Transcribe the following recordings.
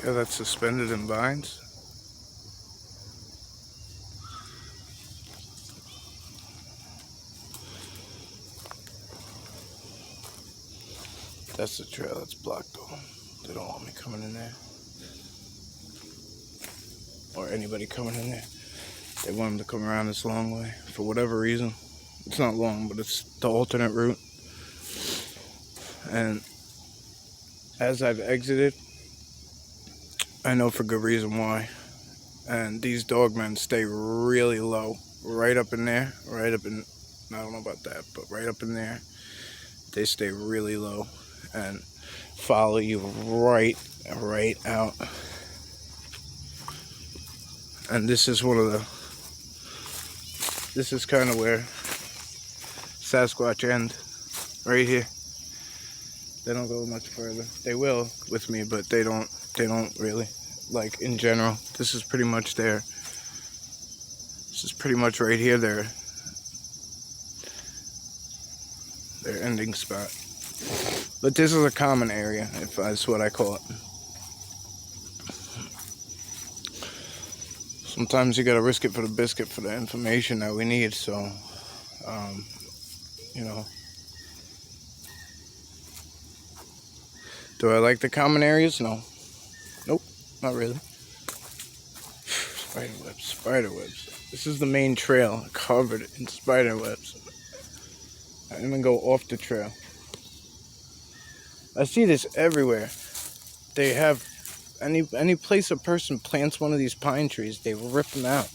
Yeah, that's suspended in vines. That's the trail that's blocked though. They don't want me coming in there. Or anybody coming in there. They want them to come around this long way. For whatever reason. It's not long, but it's the alternate route. And as I've exited, I know for good reason why. And these dogmen stay really low. Right up in there. Right up in, I don't know about that, but right up in there. They stay really low. And follow you right out. And this is this is kind of where Sasquatch end, right here. They don't go much further. They will with me, but they don't really, like in general. This is pretty much this is pretty much right here, their ending spot. But this is a common area, if that's what I call it. Sometimes you gotta risk it for the biscuit for the information that we need, so, you know. Do I like the common areas? No. Nope, not really. Spider webs. This is the main trail, covered in spider webs. I didn't even go off the trail. I see this everywhere. They have any place a person plants one of these pine trees, they rip them out.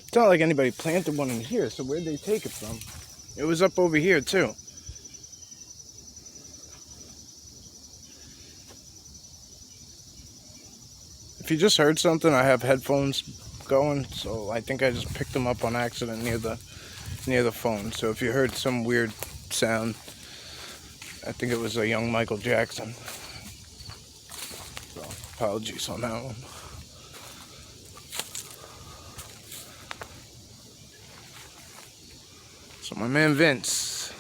It's not like anybody planted one in here, so where'd they take it from? It was up over here too. If you just heard something, I have headphones going, so I think I just picked them up on accident near the phone. So if you heard some weird sound, I think it was a young Michael Jackson. So apologies on that one. So my man Vince.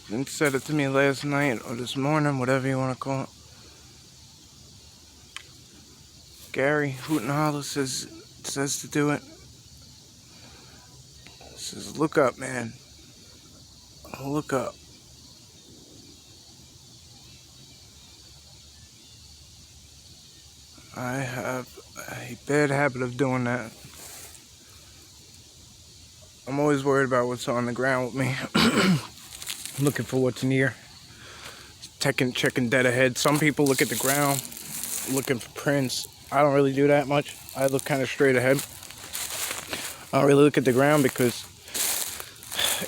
Vince said it to me last night or this morning, whatever you want to call it. Gary Hoot and Holler says to do it. Says, look up, man. Look up. I have a bad habit of doing that. I'm always worried about what's on the ground with me. Looking for what's near. Checking dead ahead. Some people look at the ground, looking for prints. I don't really do that much. I look kind of straight ahead. I don't really look at the ground because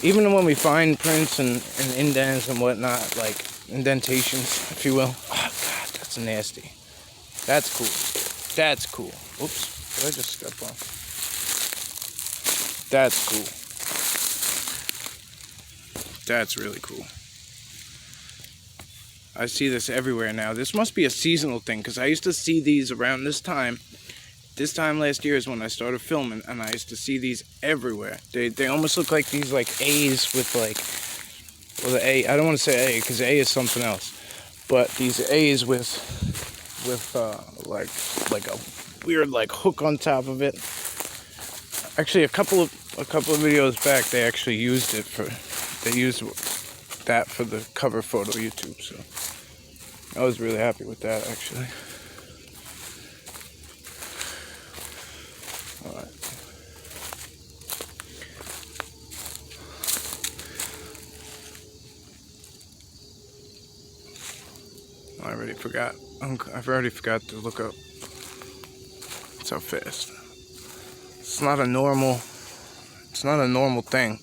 even when we find prints and indents and whatnot, like indentations, if you will. Oh God, that's nasty. That's cool. That's cool. Oops, did I just step on? That's cool. That's really cool. I see this everywhere now. This must be a seasonal thing, because I used to see these around this time. This time last year is when I started filming, and I used to see these everywhere. They almost look like these like A's with like, well the A, I don't want to say A, because A is something else. But these A's with like a weird like hook on top of it. Actually, a couple of videos back, they actually used it for. They used that for the cover photo YouTube, so I was really happy with that actually. Alright. I already forgot. I've already forgot to look up. That's how fast. It's not a normal thing.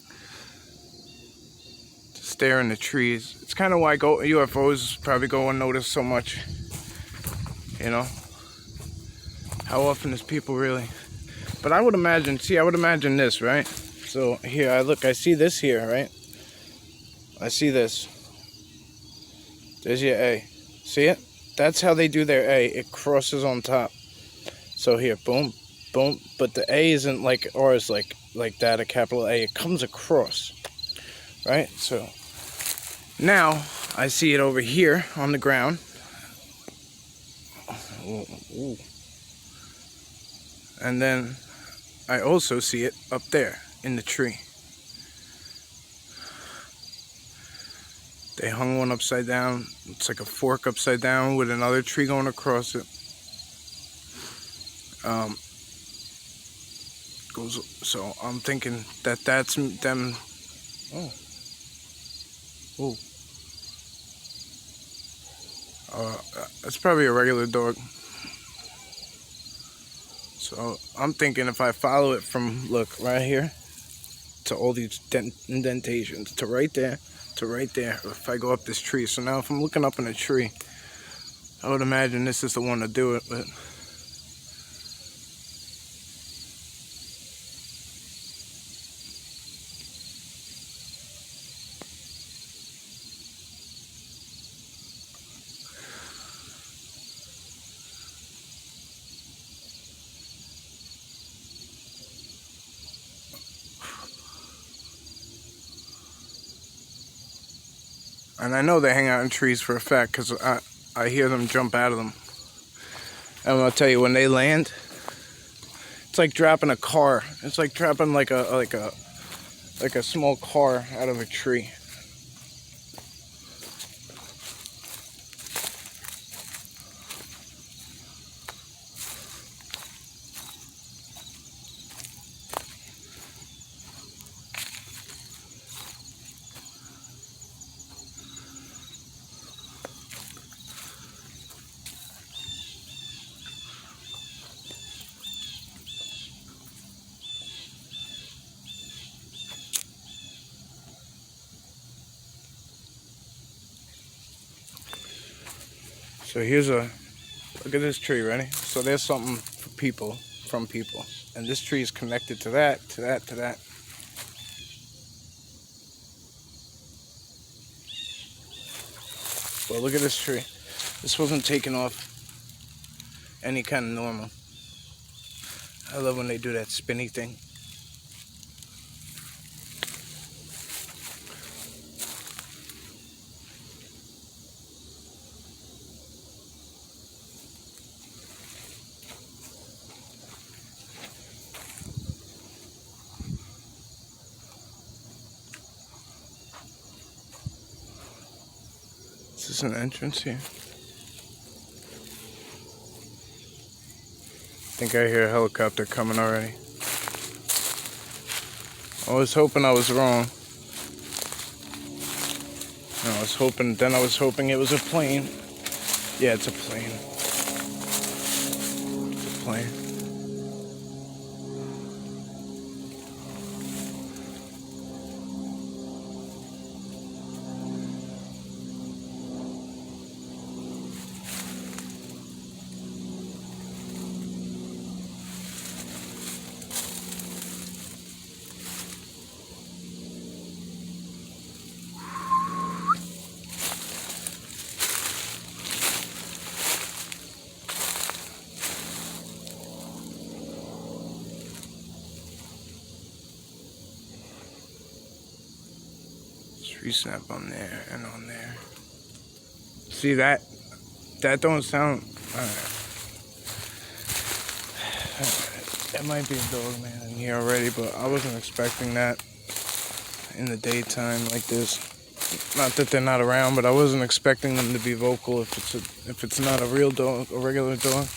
Stare in the trees. It's kind of why UFOs probably go unnoticed so much. You know? How often is people really? But I would imagine this, right? So here, I see this here, right? I see this. There's your A. See it? That's how they do their A. It crosses on top. So here, boom, boom. But the A isn't like ours, like that, a capital A. It comes across. right? So now I see it over here on the ground. Ooh. And then I also see it up there in the tree. They hung one upside down. It's like a fork upside down with another tree going across it. So I'm thinking that that's them. Oh. Oh. That's probably a regular dog. So I'm thinking if I follow it from, look, right here to all these indentations, to right there, or if I go up this tree. So now if I'm looking up in a tree, I would imagine this is the one to do it, but and I know they hang out in trees for a fact because I hear them jump out of them. And I'll tell you, when they land, it's like dropping a car. It's like dropping like a small car out of a tree. So here's look at this tree, ready? So there's something for people, from people. And this tree is connected to that, to that, to that. Well, look at this tree. This wasn't taken off any kind of normal. I love when they do that spinny thing. Is this an entrance here? I think I hear a helicopter coming already. I was hoping I was wrong. No, I was hoping it was a plane. Yeah, it's a plane. It's a plane. Tree snap on there and on there. See that? That don't sound. It might be a dog man in here already, but I wasn't expecting that in the daytime like this. Not that they're not around, but I wasn't expecting them to be vocal if it's not a real dog, a regular dog.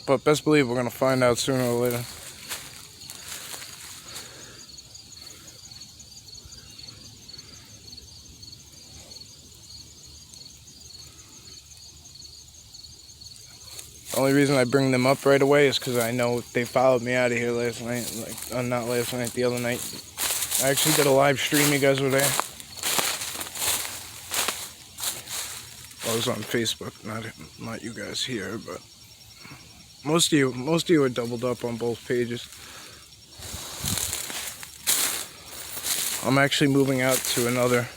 But best believe we're gonna find out sooner or later. The only reason I bring them up right away is because I know they followed me out of here last night. Like, not last night, the other night. I actually did a live stream, you guys were there. Well, I was on Facebook, not you guys here, but most of you are doubled up on both pages. I'm actually moving out to another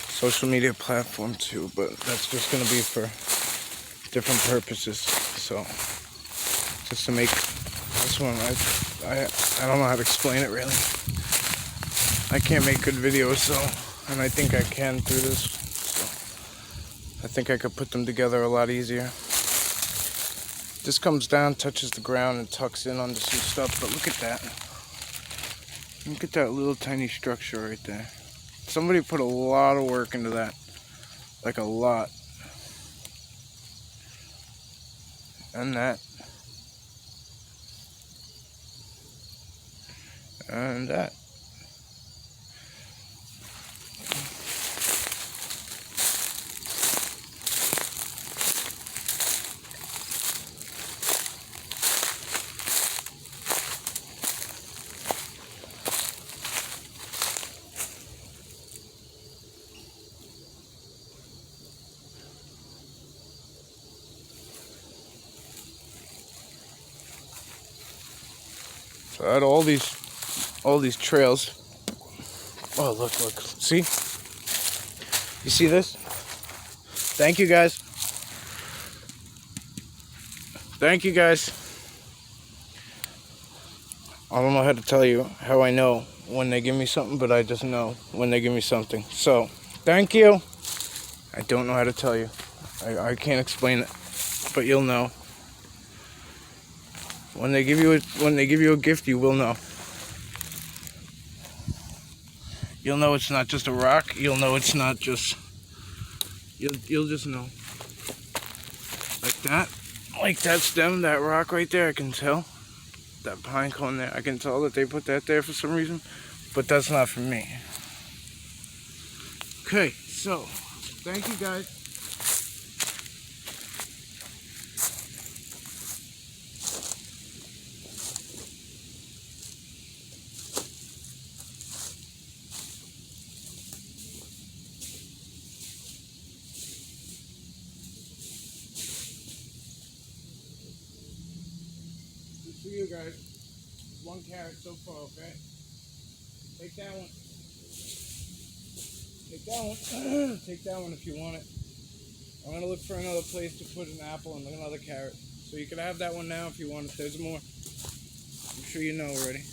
social media platform too, but that's just gonna be for different purposes. So just to make this one, I don't know how to explain it really. I can't make good videos, so, and I think I can through this. So I think I could put them together a lot easier. This comes down, touches the ground, and tucks in under some stuff, but look at that. Look at that little tiny structure right there. Somebody put a lot of work into that. Like a lot. And that. And that. So I had all these trails. Oh, look, see? You see this? Thank you, guys. Thank you, guys. I don't know how to tell you how I know when they give me something, but I just know when they give me something. So, thank you. I don't know how to tell you. I can't explain it, but you'll know. When they give you a gift, you will know. You'll know it's not just a rock. You'll know it's not just. You'll just know. Like that. Like that stem, that rock right there, I can tell. That pine cone there, I can tell that they put that there for some reason. But that's not for me. Okay, so, thank you guys. Good for you guys. 1 carrot so far, okay? Take that one. Take that one. Take that one if you want it. I'm gonna look for another place to put an apple and another carrot. So you can have that one now if you want it. There's more. I'm sure you know already.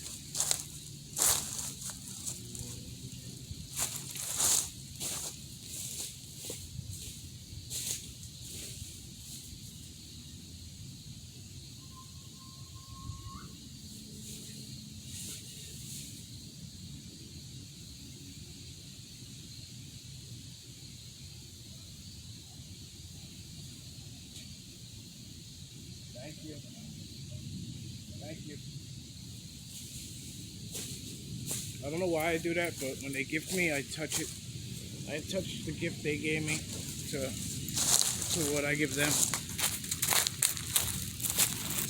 Thank you. Thank you. I don't know why I do that, but when they gift me, I touch it. I touch the gift they gave me to what I give them. It's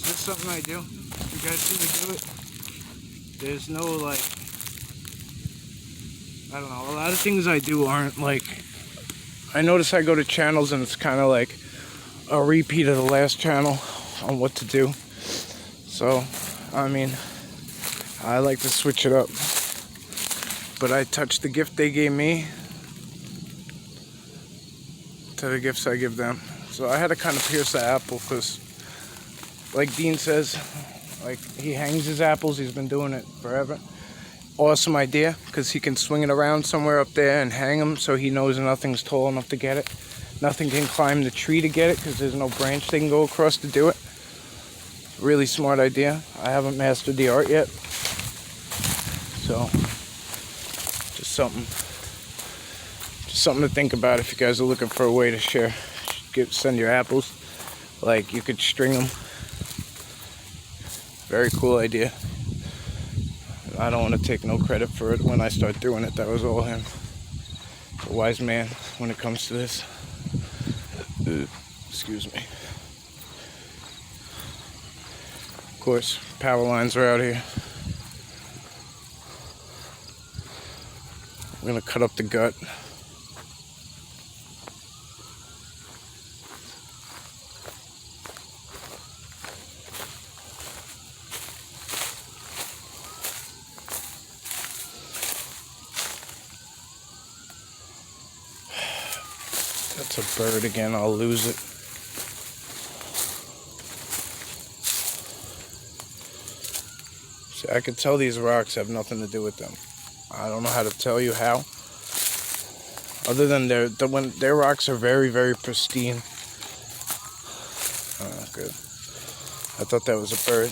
just something I do. You guys see me do it? There's no, like, I don't know. A lot of things I do aren't like, I notice I go to channels and it's kind of like a repeat of the last channel on what to do. So, I mean, I like to switch it up. But I touch the gift they gave me to the gifts I give them. So I had to kind of pierce the apple because, like Dean says, like he hangs his apples. He's been doing it forever. Awesome idea because he can swing it around somewhere up there and hang them so he knows nothing's tall enough to get it. Nothing can climb the tree to get it because there's no branch they can go across to do it. Really smart idea. I haven't mastered the art yet. So, just something to think about if you guys are looking for a way to share. Send your apples. Like, you could string them. Very cool idea. I don't want to take no credit for it when I start doing it. That was all him. A wise man when it comes to this. Excuse me. Of course, power lines are out here. I'm gonna cut up the gut. That's a bird again, I'll lose it. See, I can tell these rocks have nothing to do with them. I don't know how to tell you how. Other than their rocks are very, very pristine. Oh, good. I thought that was a bird.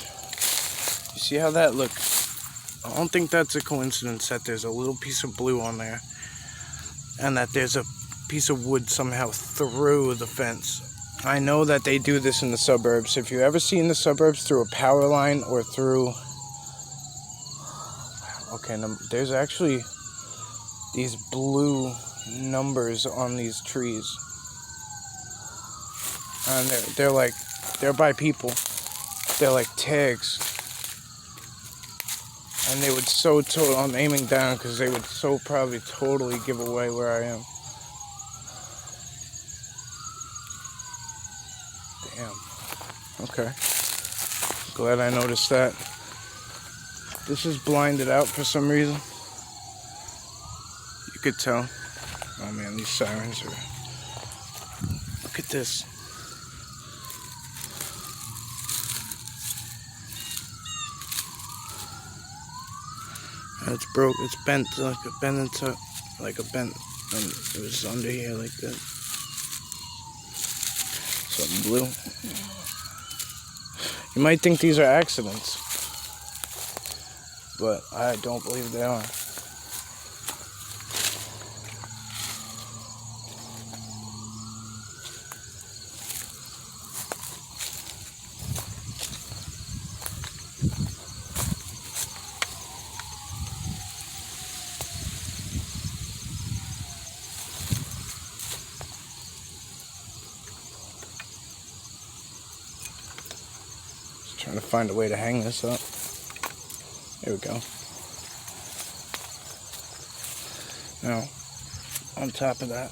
You see how that looks? I don't think that's a coincidence that there's a little piece of blue on there, and that there's a piece of wood somehow through the fence. I know that they do this in the suburbs. If you ever see in the suburbs through a power line or through... Okay, there's actually these blue numbers on these trees. And they're by people. They're like tags. And they would I'm aiming down because they would probably totally give away where I am. Damn. Okay. Glad I noticed that. This is blinded out for some reason. You could tell. Oh man, these sirens are... Look at this. It's broke. It's bent like a bent. And it was under here like that. Something blue. You might think these are accidents, but I don't believe they are. Trying to find a way to hang this up. There we go. Now, on top of that,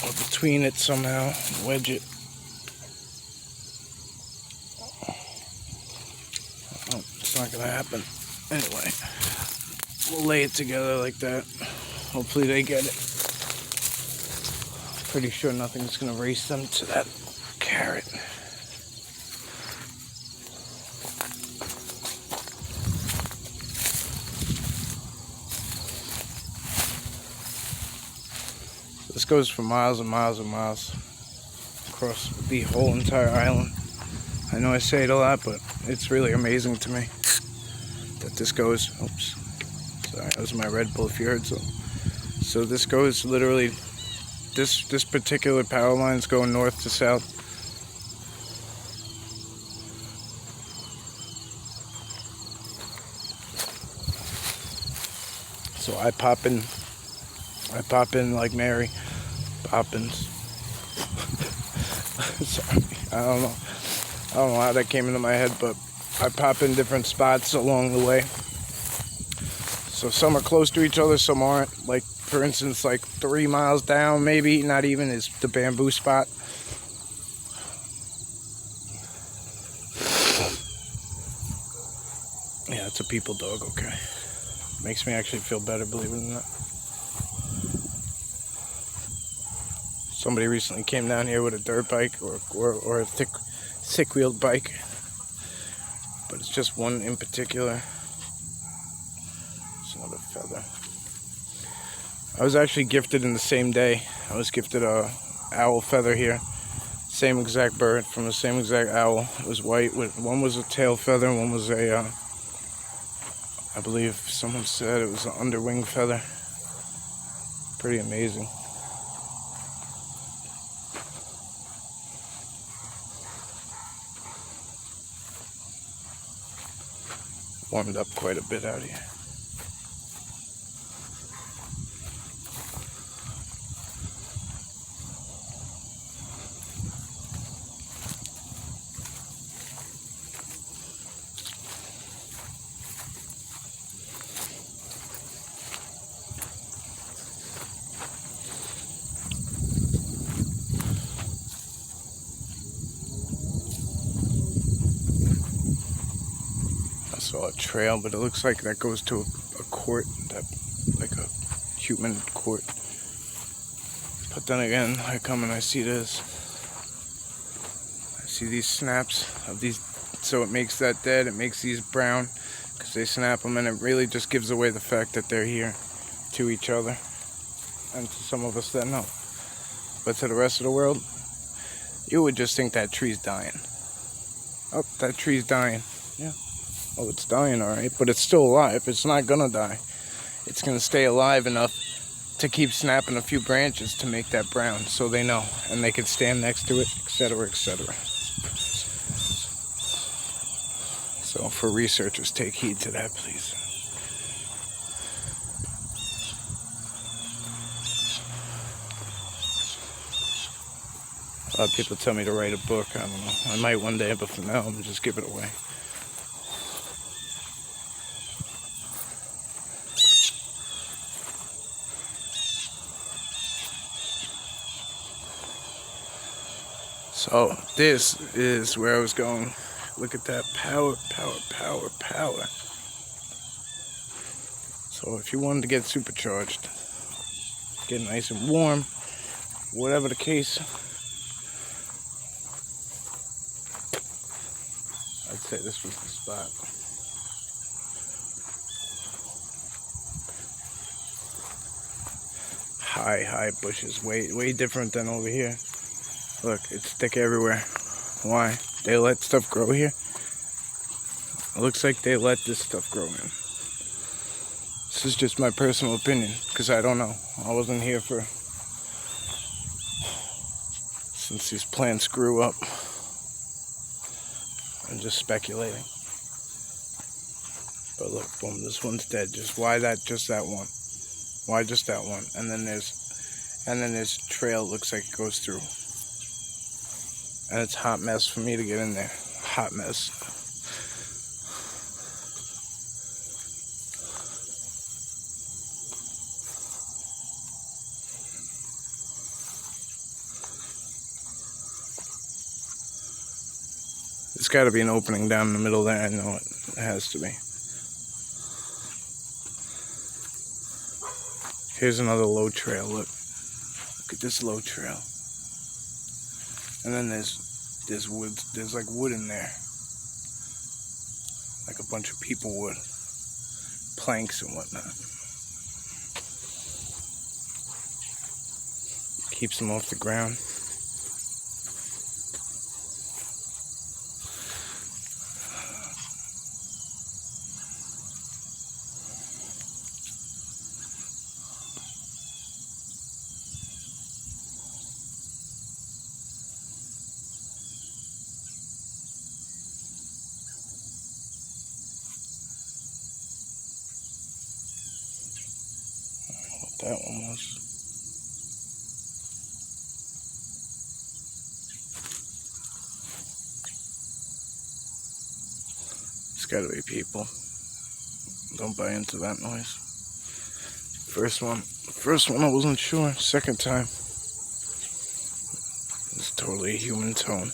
or between it somehow, wedge it. Oh, it's not gonna happen. Anyway, we'll lay it together like that. Hopefully they get it. Pretty sure nothing's gonna race them to that carrot. This goes for miles and miles and miles across the whole entire island. I know I say it a lot, but it's really amazing to me that this goes. Oops, sorry, that was my Red Bull if you heard so. So this goes literally. This particular power line is going north to south. So I pop in like Mary Poppins. Sorry, I don't know how that came into my head, but I pop in different spots along the way. So some are close to each other, some aren't. Like, for instance, like 3 miles down, maybe, not even, is the bamboo spot. Yeah, it's a people dog, okay. Makes me actually feel better, believe it or not. Somebody recently came down here with a dirt bike or a thick-wheeled bike. But it's just one in particular. It's another feather. I was actually gifted in the same day. I was gifted a owl feather here. Same exact bird from the same exact owl. It was white. One was a tail feather, and one was a, I believe someone said it was an underwing feather. Pretty amazing. Warmed up quite a bit out here. I saw a trail, but it looks like that goes to a court, like a human court. But then again, I come and I see this. I see these snaps of these So it makes that dead, it makes these brown, because they snap them, and it really just gives away the fact that they're here to each other, and to some of us that know. But to the rest of the world, you would just think that tree's dying. Oh, that tree's dying. Yeah. Oh, it's dying, alright, but it's still alive. It's not gonna die. It's gonna stay alive enough to keep snapping a few branches to make that brown, so they know, and they can stand next to it, etc., etc. So for researchers, take heed to that, please. A lot of people tell me to write a book. I don't know. I might one day, but for now, I'm gonna just give it away. So this is where I was going. Look at that power, power, power, power. So if you wanted to get supercharged, get nice and warm, whatever the case, I'd say this was the spot. High bushes, way different than over here. Look, it's thick everywhere. Why? They let stuff grow here? It looks like they let this stuff grow in. This is just my personal opinion, because I don't know. I wasn't here since these plants grew up. I'm just speculating. But look, boom, this one's dead. Just that one? Why just that one? And then there's a trail, looks like it goes through. And it's a hot mess for me to get in there. Hot mess. There's got to be an opening down in the middle there. I know it. It has to be. Here's another low trail. Look at this low trail. And then there's wood. There's like wood in there, like a bunch of people wood, planks and whatnot. Keeps them off the ground. That one was. It's gotta be people. Don't buy into that noise. First one I wasn't sure. Second time, it's totally a human tone.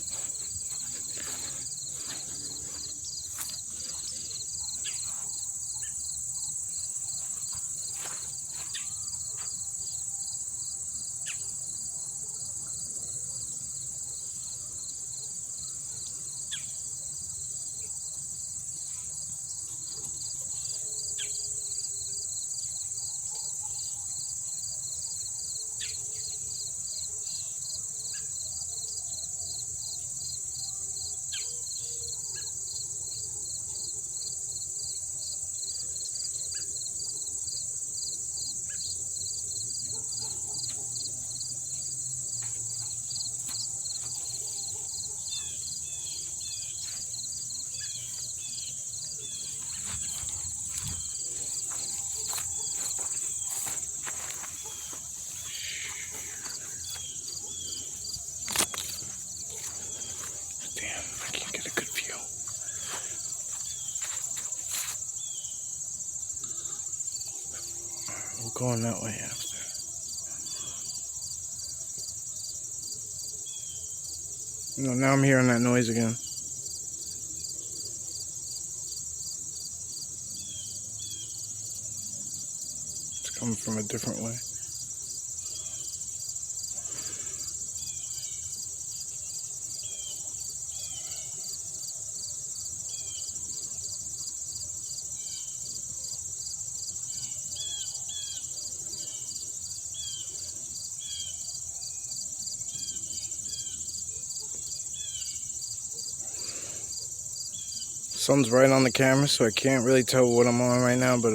I'm going that way after. Now I'm hearing that noise again. It's coming from a different way. Sun's right on the camera, so I can't really tell what I'm on right now, but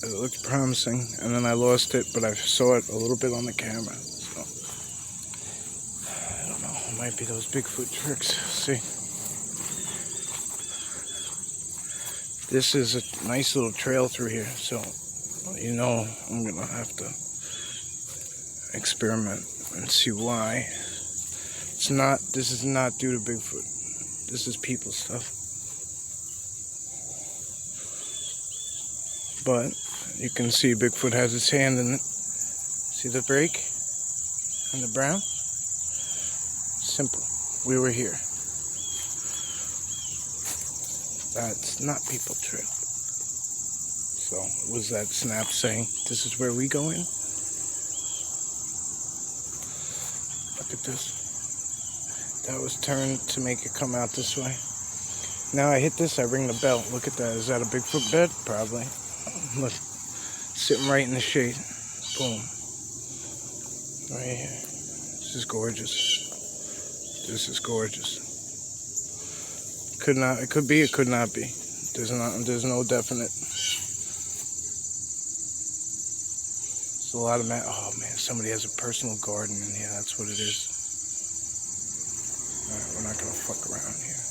it looks promising. And then I lost it, but I saw it a little bit on the camera. So I don't know. It might be those Bigfoot tricks. See, this is a nice little trail through here, so you know I'm gonna have to experiment and see why. It's not. This is not due to Bigfoot. This is people stuff. But you can see Bigfoot has his hand in it. See the break and the brown? Simple. We were here. That's not people trail. So was that snap saying this is where we go in? Look at this. That was turned to make it come out this way. Now I hit this, I ring the bell. Look at that. Is that a Bigfoot bed? Probably. Look. Sitting right in the shade. Boom. Right here. This is gorgeous. This is gorgeous. Could not, it could be, it could not be. There's no definite. There's a lot of oh man, somebody has a personal garden in here, that's what it is. Alright, we're not gonna fuck around here.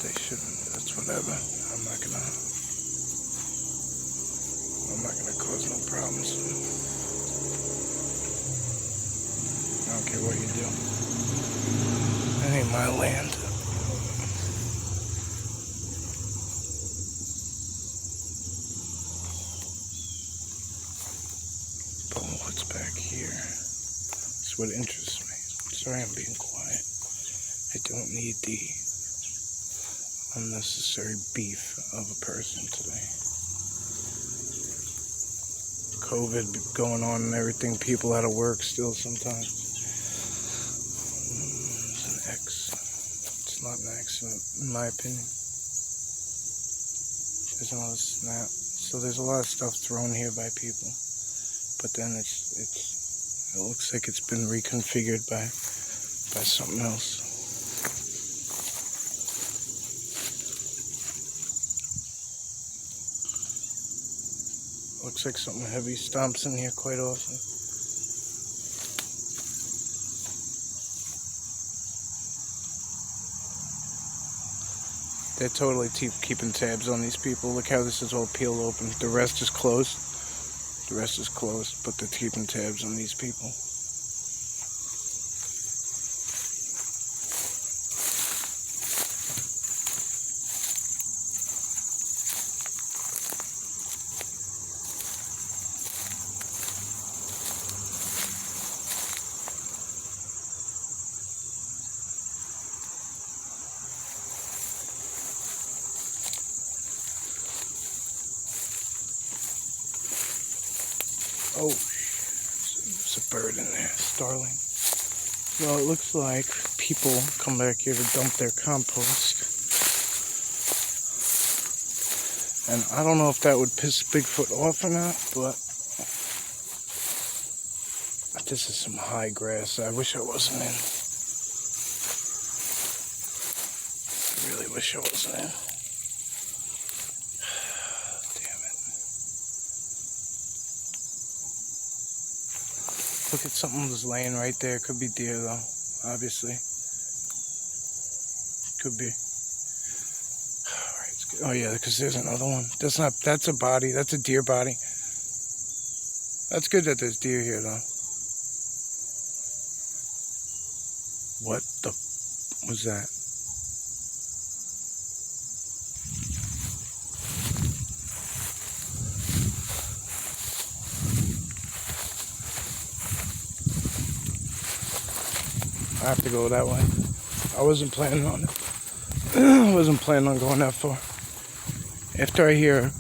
They shouldn't, that's whatever. I'm not gonna cause no problems. I don't care what you do. That ain't my land. But what's back here? That's what interests me. Sorry I'm being quiet. I don't need the unnecessary beef of a person today. COVID going on and everything, people out of work still sometimes. It's an X. It's not an accident, in my opinion. There's another snap. So there's a lot of stuff thrown here by people. But then it looks like it's been reconfigured by something else. Looks like something heavy stomps in here quite often. They're totally keeping tabs on these people. Look how this is all peeled open. The rest is closed. The rest is closed, but they're keeping tabs on these people. Oh, there's a bird in there, starling. Well, it looks like people come back here to dump their compost. And I don't know if that would piss Bigfoot off or not, but this is some high grass I wish I wasn't in. I really wish I wasn't in. Look at something that's laying right there. Could be deer though, obviously. Could be. Alright, it's good. Oh yeah, because there's another one. That's a body. That's a deer body. That's good that there's deer here though. What the was that? I have to go that way. I wasn't planning on it. I wasn't planning on going that far. After I hear,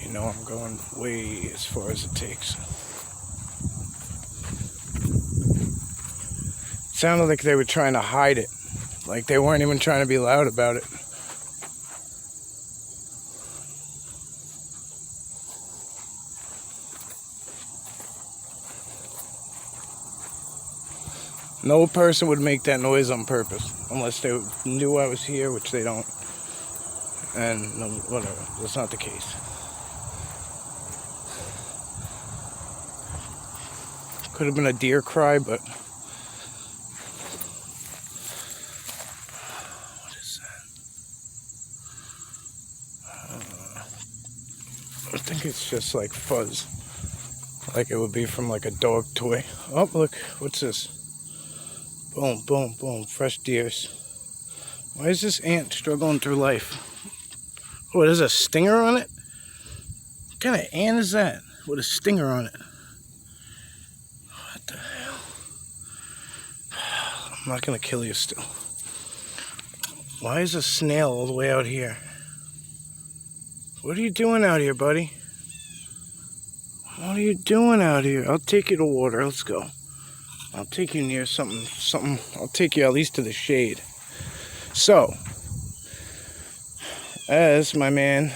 you know, I'm going way as far as it takes. It sounded like they were trying to hide it. Like they weren't even trying to be loud about it. No person would make that noise on purpose unless they knew I was here, which they don't. And no, whatever, that's not the case. Could have been a deer cry, but what is that? I think it's just like fuzz, like it would be from like a dog toy. Oh, look, what's this? Boom, boom, boom, fresh deers. Why is this ant struggling through life? Oh, there's a stinger on it? What kind of ant is that with a stinger on it? What the hell? I'm not gonna kill you still. Why is a snail all the way out here? What are you doing out here, buddy? What are you doing out here? I'll take you to water. Let's go. I'll take you near something. I'll take you at least to the shade. So, as my man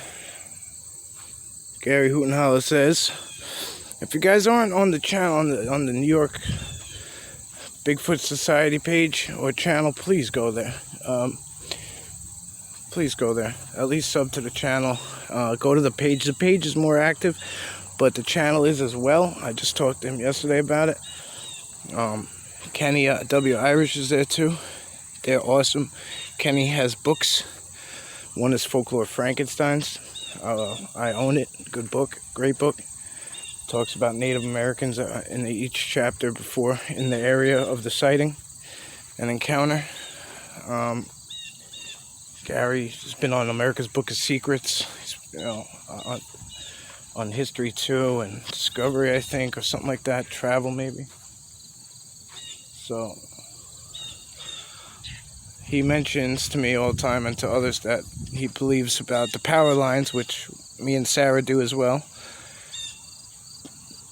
Gary Hootenholler says, if you guys aren't on the channel, on the New York Bigfoot Society page or channel, please go there. Please go there. At least sub to the channel. Go to the page. The page is more active, but the channel is as well. I just talked to him yesterday about it. Kenny W. Irish is there too. They're awesome. Kenny has books. One is Folklore Frankenstein's. I own it. Good book. Great book. Talks about Native Americans in each chapter before in the area of the sighting and encounter. Gary's been on America's Book of Secrets. He's, on History too, and Discovery, I think, or something like that. Travel, maybe. So he mentions to me all the time and to others that he believes about the power lines, which me and Sarah do as well.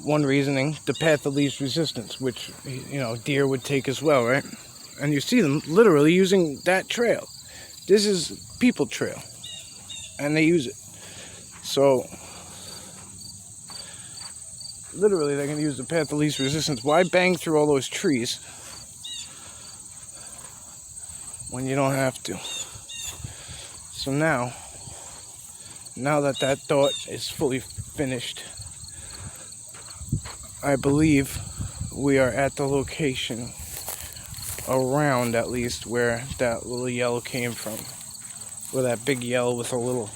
One reasoning, the path of least resistance, which, deer would take as well, right? And you see them literally using that trail. This is people trail, and they use it. So, literally, they're going to use the path of least resistance. Why bang through all those trees when you don't have to? So now that thought is fully finished, I believe we are at the location, around at least, where that little yellow came from. Where that big yellow with a little